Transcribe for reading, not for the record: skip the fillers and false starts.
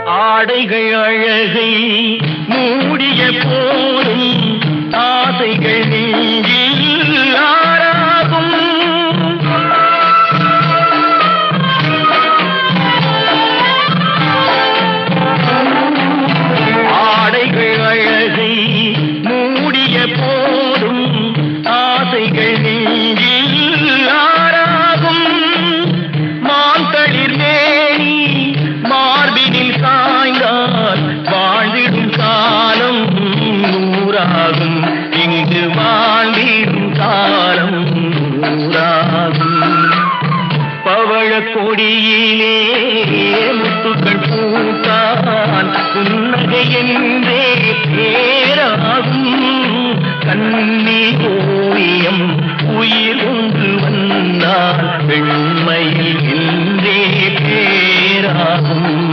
ஆடைகள் அழகை மூடிய போதும் ஆசைகள் நெஞ்சில் ஆறாகும். ஆடைகள் அழகை மூடிய போதும் ஆசைகள் நெஞ்சில் ஆறாகும். மாந்தளிர் மேனி மார்பினில் சாய்ந்தால் வாழ்ந்திடும் காலம் நூறாகும். இங்கு வாழ்ந்திடும் காலம் நூறாகும். பவழ கொடியிலே முத்துக்கள் பூத்தால் புன்னகை என்றே பேராகும். கண்ணி ஓவியம் உயிர் ஒன்று வந்தால் வெண்மையில் என்றே பேராகும்.